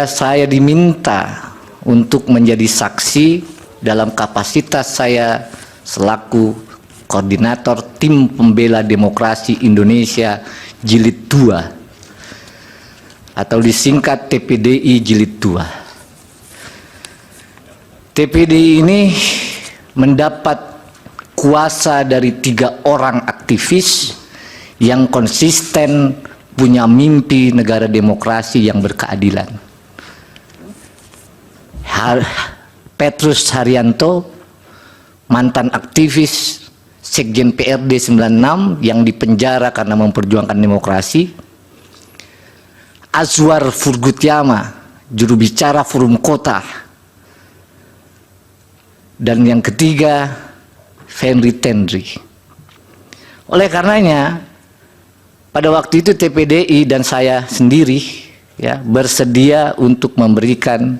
Saya diminta untuk menjadi saksi dalam kapasitas saya selaku koordinator Tim Pembela Demokrasi Indonesia Jilid 2 atau disingkat TPDI Jilid 2. TPDI ini mendapat kuasa dari 3 orang aktivis yang konsisten punya mimpi negara demokrasi yang berkeadilan. Petrus Haryanto, mantan aktivis Sekjen PRD 96 yang dipenjara karena memperjuangkan demokrasi. Azwar Furgutyama, juru bicara Forum Kota. Dan yang ketiga, Fenry Tendri. Oleh karenanya, pada waktu itu TPDI dan saya sendiri bersedia untuk memberikan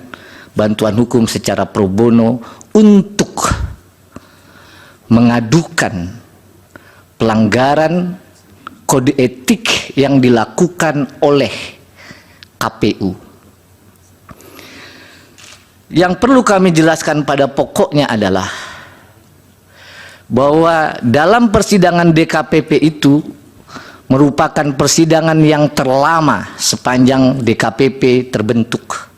bantuan hukum secara pro bono untuk mengadukan pelanggaran kode etik yang dilakukan oleh KPU. Yang perlu kami jelaskan pada pokoknya adalah bahwa dalam persidangan DKPP itu merupakan persidangan yang terlama sepanjang DKPP terbentuk.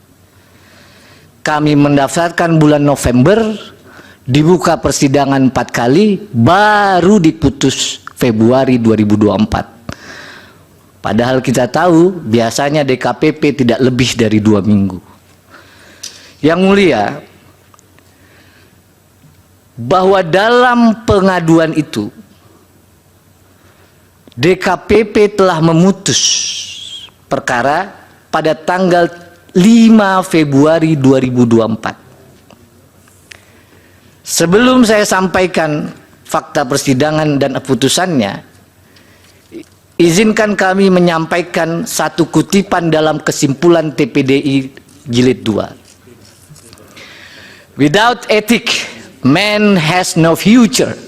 Kami mendaftarkan bulan November, dibuka persidangan 4 kali, baru diputus Februari 2024. Padahal kita tahu biasanya DKPP tidak lebih dari 2 minggu. Yang mulia, bahwa dalam pengaduan itu DKPP telah memutus perkara pada tanggal 5 Februari 2024. Sebelum saya sampaikan fakta persidangan dan putusannya, izinkan kami menyampaikan satu kutipan dalam kesimpulan TPDI Jilid 2. Without ethic, man has no future.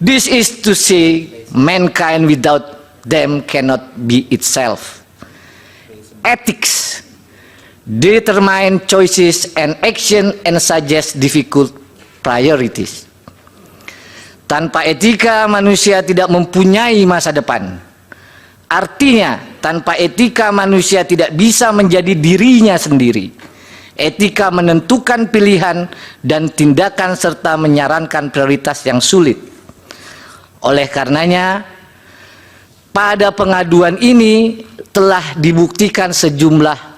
This is to say, mankind without them cannot be itself. Ethics determine choices and action and suggest difficult priorities. Tanpa etika, manusia tidak mempunyai masa depan. Artinya, tanpa etika, manusia tidak bisa menjadi dirinya sendiri. Etika menentukan pilihan dan tindakan serta menyarankan prioritas yang sulit. Oleh karenanya, pada pengaduan ini telah dibuktikan sejumlah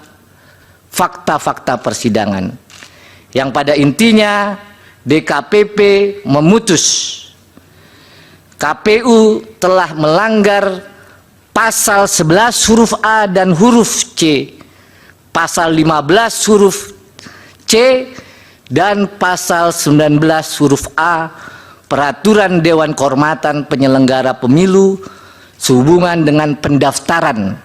fakta-fakta persidangan yang pada intinya DKPP memutus KPU telah melanggar pasal 11 huruf A dan huruf C, pasal 15 huruf C, dan pasal 19 huruf A Peraturan Dewan Kehormatan Penyelenggara Pemilu sehubungan dengan pendaftaran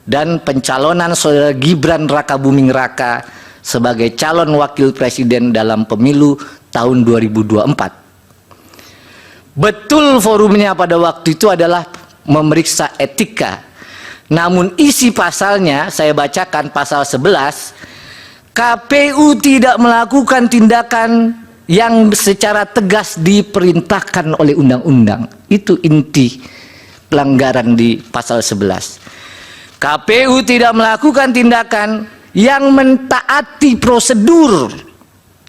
dan pencalonan saudara Gibran Rakabuming Raka sebagai calon wakil presiden dalam pemilu tahun 2024. Betul forumnya pada waktu itu adalah memeriksa etika. Namun isi pasalnya saya bacakan pasal 11, KPU tidak melakukan tindakan yang secara tegas diperintahkan oleh undang-undang. Itu inti pelanggaran di pasal 11. KPU tidak melakukan tindakan yang mentaati prosedur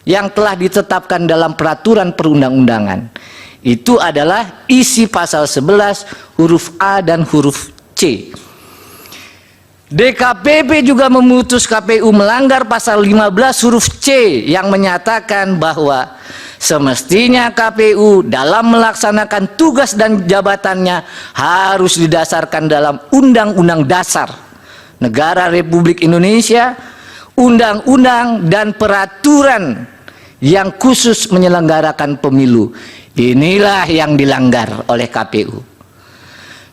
yang telah ditetapkan dalam peraturan perundang-undangan. Itu adalah isi pasal 11 huruf A dan huruf C. DKPP juga memutus KPU melanggar pasal 15 huruf C yang menyatakan bahwa semestinya KPU dalam melaksanakan tugas dan jabatannya harus didasarkan dalam Undang-Undang Dasar Negara Republik Indonesia, undang-undang dan peraturan yang khusus menyelenggarakan pemilu. Inilah yang dilanggar oleh KPU.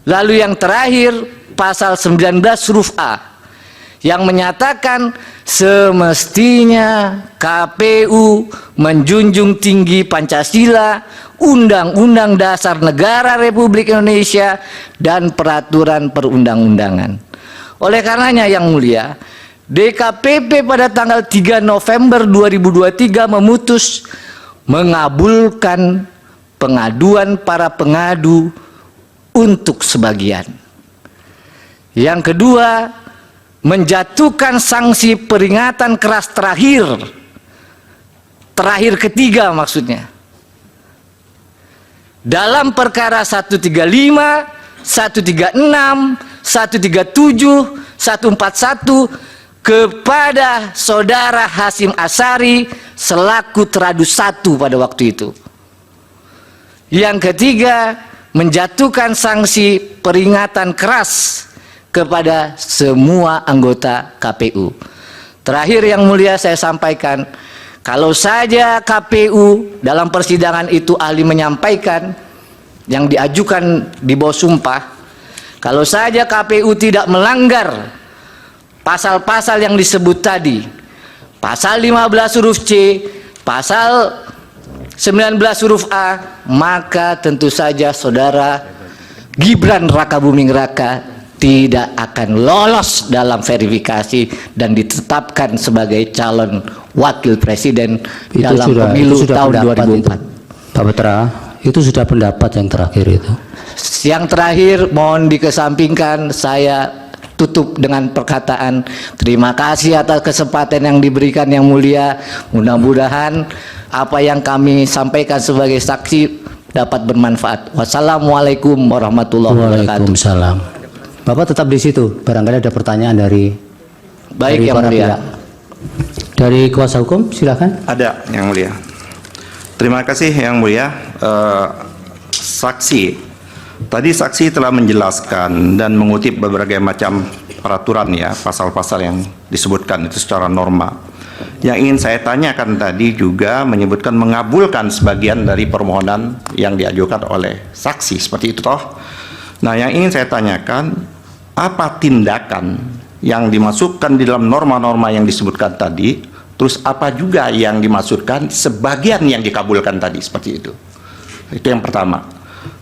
Lalu yang terakhir, pasal 19 huruf A yang menyatakan semestinya KPU menjunjung tinggi Pancasila, Undang-Undang Dasar Negara Republik Indonesia, dan peraturan perundang-undangan. Oleh karenanya yang mulia, DKPP pada tanggal 3 November 2023 memutus mengabulkan pengaduan para pengadu untuk sebagian. Yang kedua, menjatuhkan sanksi peringatan keras terakhir ketiga maksudnya, dalam perkara 135, 136, 137, 141 kepada saudara Hasyim Asyari selaku teradu 1 pada waktu itu. Yang ketiga, menjatuhkan sanksi peringatan keras kepada semua anggota KPU. Terakhir yang mulia saya sampaikan, kalau saja KPU dalam persidangan itu ahli menyampaikan yang diajukan di bawah sumpah, kalau saja KPU tidak melanggar pasal-pasal yang disebut tadi, pasal 15 huruf C, pasal 19 huruf A, maka tentu saja saudara Gibran Rakabuming Raka tidak akan lolos dalam verifikasi dan ditetapkan sebagai calon wakil presiden dalam pemilu tahun 2004. Pak Petra, itu sudah pendapat yang terakhir itu. Yang terakhir mohon dikesampingkan, saya tutup dengan perkataan terima kasih atas kesempatan yang diberikan yang mulia. Mudah-mudahan apa yang kami sampaikan sebagai saksi dapat bermanfaat. Wassalamualaikum warahmatullahi wabarakatuh. Waalaikumsalam. Bapak tetap di situ, barangkali ada pertanyaan dari yang mulia. Dari kuasa hukum silakan. Ada yang mulia. Terima kasih yang mulia. Saksi, tadi saksi telah menjelaskan dan mengutip berbagai macam peraturan ya, pasal-pasal yang disebutkan itu secara norma. Yang ingin saya tanyakan tadi juga menyebutkan mengabulkan sebagian dari permohonan yang diajukan oleh saksi, seperti itu toh. Nah, yang ingin saya tanyakan, apa tindakan yang dimasukkan di dalam norma-norma yang disebutkan tadi, terus apa juga yang dimaksudkan sebagian yang dikabulkan tadi, seperti itu. Itu yang pertama.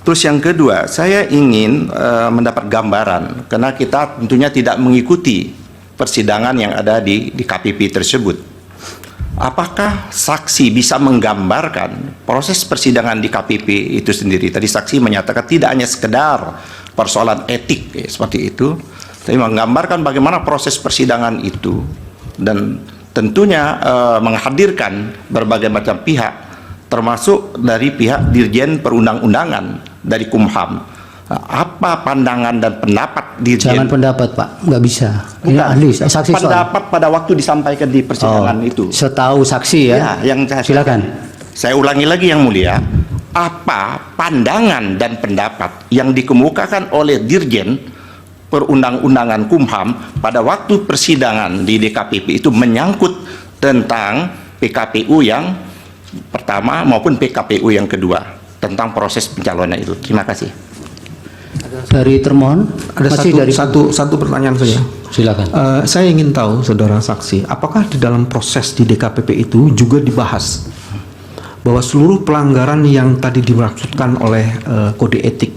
Terus yang kedua, saya ingin mendapat gambaran, karena kita tentunya tidak mengikuti persidangan yang ada di KPP tersebut. Apakah saksi bisa menggambarkan proses persidangan di KPP itu sendiri? Tadi saksi menyatakan tidak hanya sekedar persoalan etik ya, seperti itu, tapi menggambarkan bagaimana proses persidangan itu, dan tentunya menghadirkan berbagai macam pihak, termasuk dari pihak Dirjen Perundang-undangan dari Kumham. Apa pandangan dan pendapat Dirjen? Jangan pendapat Pak, nggak bisa. Ini ahli, saksi pendapat pada waktu disampaikan di persidangan itu. Setahu saksi ya. Ya, yang silakan. Saya ulangi lagi yang mulia, apa pandangan dan pendapat yang dikemukakan oleh Dirjen Perundang-undangan Kumham pada waktu persidangan di DKPP itu menyangkut tentang PKPU yang pertama maupun PKPU yang kedua, tentang proses pencalonan itu. Terima kasih. Dari termohon ada satu pertanyaan saja. Silakan. Saya ingin tahu saudara saksi, apakah di dalam proses di DKPP itu juga dibahas bahwa seluruh pelanggaran yang tadi dimaksudkan oleh kode etik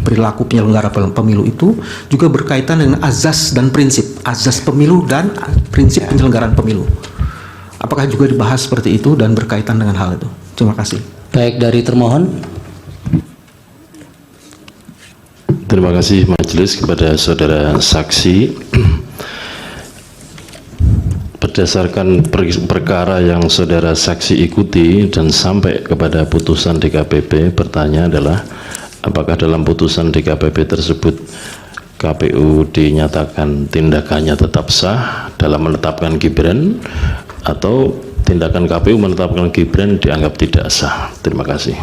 perilaku penyelenggara pemilu itu juga berkaitan dengan azas dan prinsip, azas pemilu dan prinsip penyelenggaraan pemilu. Apakah juga dibahas seperti itu dan berkaitan dengan hal itu? Terima kasih. Baik, dari termohon. Terima kasih majelis kepada saudara saksi. Berdasarkan perkara yang saudara saksi ikuti dan sampai kepada putusan DKPP, pertanyaan adalah apakah dalam putusan DKPP tersebut KPU dinyatakan tindakannya tetap sah dalam menetapkan Gibran, atau tindakan KPU menetapkan Gibran dianggap tidak sah? Terima kasih.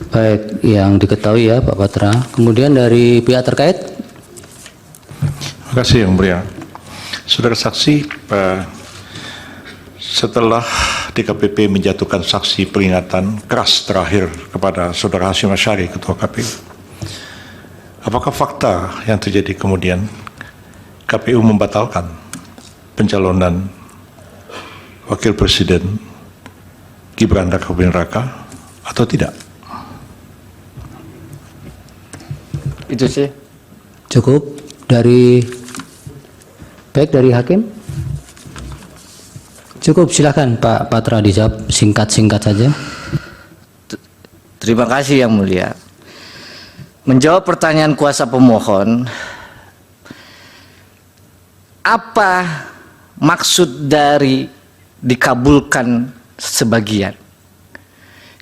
Baik, yang diketahui ya Pak Patra. Kemudian dari pihak terkait. Terima kasih yang mulia. Saudara saksi, setelah DKPP menjatuhkan sanksi peringatan keras terakhir kepada saudara Hasyim Asyari, Ketua KPU, apakah fakta yang terjadi kemudian KPU membatalkan pencalonan Wakil Presiden Gibran Rakabuming Raka atau tidak? Itu sih. Cukup. Dari baik dari hakim. Cukup, silakan Pak Patra dijawab singkat-singkat saja. Terima kasih Yang Mulia. Menjawab pertanyaan kuasa pemohon, apa maksud dari dikabulkan sebagian?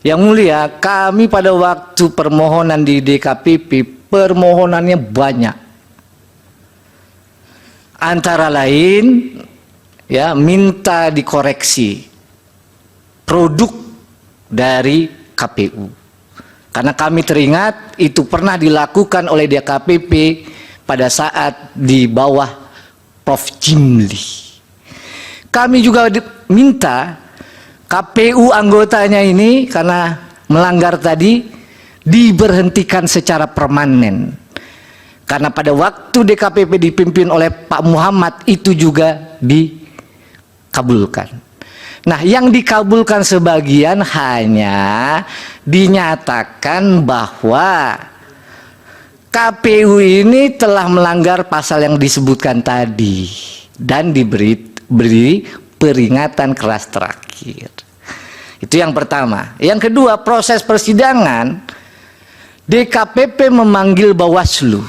Yang Mulia, kami pada waktu permohonan di DKPP, permohonannya banyak. Antara lain, ya, minta dikoreksi produk dari KPU. Karena kami teringat itu pernah dilakukan oleh DKPP pada saat di bawah Prof. Jimli. Kami juga minta KPU anggotanya ini karena melanggar tadi diberhentikan secara permanen. Karena pada waktu DKPP dipimpin oleh Pak Muhammad itu juga dikabulkan. Nah, yang dikabulkan sebagian hanya dinyatakan bahwa KPU ini telah melanggar pasal yang disebutkan tadi dan diberi peringatan keras terakhir. Itu yang pertama. Yang kedua, proses persidangan DKPP memanggil Bawaslu.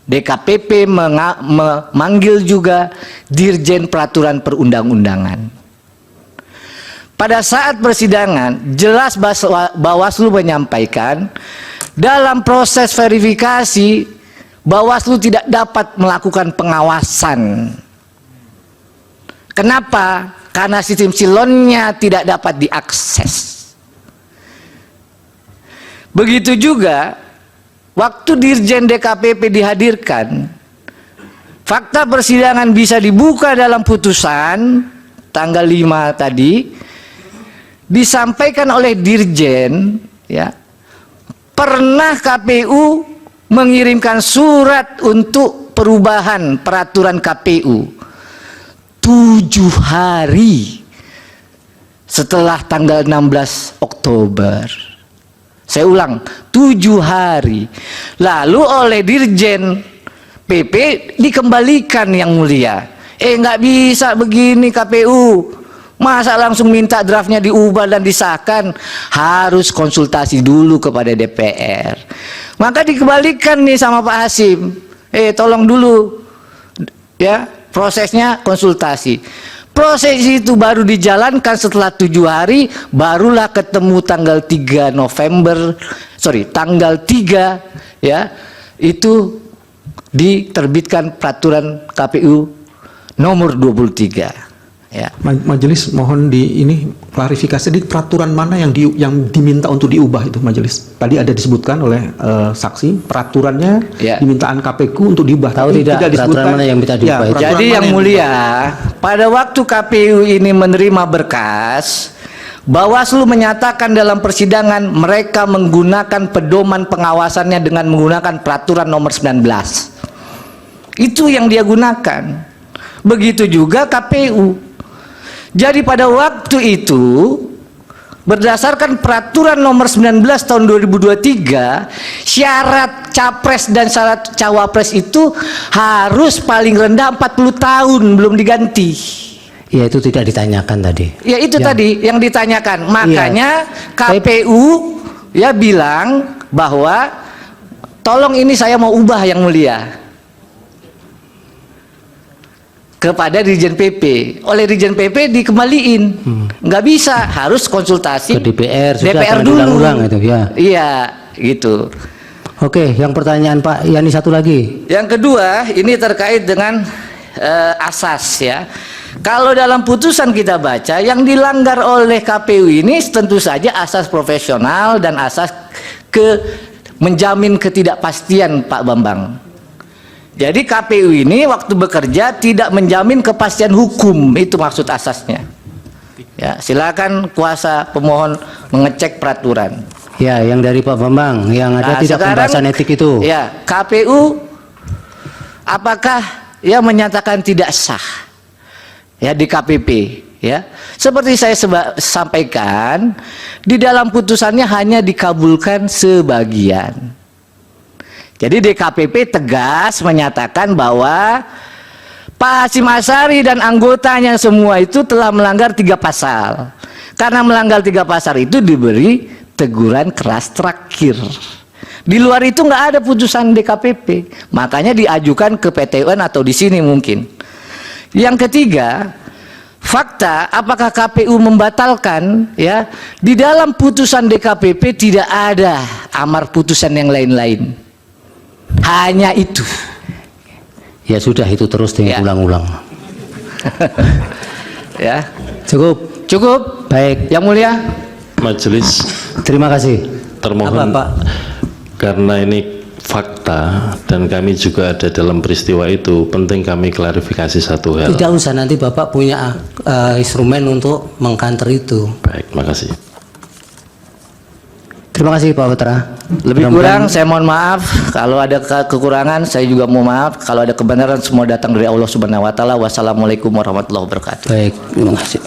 DKPP memanggil juga Dirjen Peraturan Perundang-undangan. Pada saat persidangan, jelas Bawaslu menyampaikan dalam proses verifikasi Bawaslu tidak dapat melakukan pengawasan. Kenapa? Karena sistem silonnya tidak dapat diakses. Begitu juga waktu Dirjen DKPP dihadirkan, fakta persidangan bisa dibuka dalam putusan tanggal 5 tadi, disampaikan oleh Dirjen, ya, pernah KPU mengirimkan surat untuk perubahan peraturan KPU 7 hari setelah tanggal 16 Oktober. Saya ulang, 7 hari. Lalu oleh Dirjen PP dikembalikan Yang Mulia. Nggak bisa begini KPU. Masa langsung minta draftnya diubah dan disahkan? Harus konsultasi dulu kepada DPR. Maka dikembalikan nih sama Pak Hasim. Tolong dulu, ya, prosesnya konsultasi. Proses itu baru dijalankan setelah 7 hari, barulah ketemu tanggal 3 tanggal 3, ya, itu diterbitkan peraturan KPU nomor 23. Ya. Majelis mohon ini klarifikasi di peraturan mana yang diminta untuk diubah itu Majelis. Tadi ada disebutkan oleh saksi peraturannya, ya, dimintaan KPU untuk diubah. Tahu tidak peraturan mana yang minta diubah? Ya, jadi Yang Mulia, pada waktu KPU ini menerima berkas, Bawaslu menyatakan dalam persidangan mereka menggunakan pedoman pengawasannya dengan menggunakan peraturan nomor 19. Itu yang dia gunakan. Begitu juga KPU. Jadi pada waktu itu berdasarkan peraturan nomor 19 tahun 2023, syarat capres dan syarat cawapres itu harus paling rendah 40 tahun belum diganti. Ya, itu tidak ditanyakan tadi. Ya, itu tadi yang ditanyakan. Makanya KPU ya bilang bahwa tolong ini saya mau ubah Yang Mulia kepada Dirjen PP. Oleh Dirjen PP dikembaliin. Nggak bisa, harus konsultasi Ke DPR, sudah DPR jangan dulu. diulang-ulang itu, ya. Iya, gitu. Oke, yang pertanyaan Pak Yani satu lagi. Yang kedua, ini terkait dengan asas, ya. Kalau dalam putusan kita baca, yang dilanggar oleh KPU ini tentu saja asas profesional dan asas menjamin ketidakpastian, Pak Bambang. Jadi KPU ini waktu bekerja tidak menjamin kepastian hukum, itu maksud asasnya. Ya, silakan kuasa pemohon mengecek peraturan. Ya, yang dari Pak Bambang, yang ada tidak pembahasan etik itu. Ya, KPU apakah ya menyatakan tidak sah ya di KPP, ya. Seperti saya sampaikan, di dalam putusannya hanya dikabulkan sebagian. Jadi DKPP tegas menyatakan bahwa Pak Hasyim Asyari dan anggotanya semua itu telah melanggar 3 pasal. Karena melanggar 3 pasal itu diberi teguran keras terakhir. Di luar itu nggak ada putusan DKPP, makanya diajukan ke PT UN atau di sini mungkin. Yang ketiga, fakta apakah KPU membatalkan, ya, di dalam putusan DKPP tidak ada amar putusan yang lain-lain, hanya itu. Ya sudah, itu terus Ya. diulang-ulang. Ya, Cukup. cukup. Baik. Yang mulia, Majelis Terima kasih. termohon, Apa, Pak? karena ini fakta dan kami juga ada dalam peristiwa itu, penting kami klarifikasi satu hal. Tidak usah, nanti Bapak punya instrumen untuk mengkanter itu. Baik, makasih. Terima kasih Pak Putra. lebih kurang Mudah-mudahan- saya mohon maaf. Kalau ada kekurangan saya juga mohon maaf. Kalau ada kebenaran semua datang dari Allah Subhanahu wa taala. Wassalamualaikum warahmatullahi wabarakatuh. Baik, terima kasih.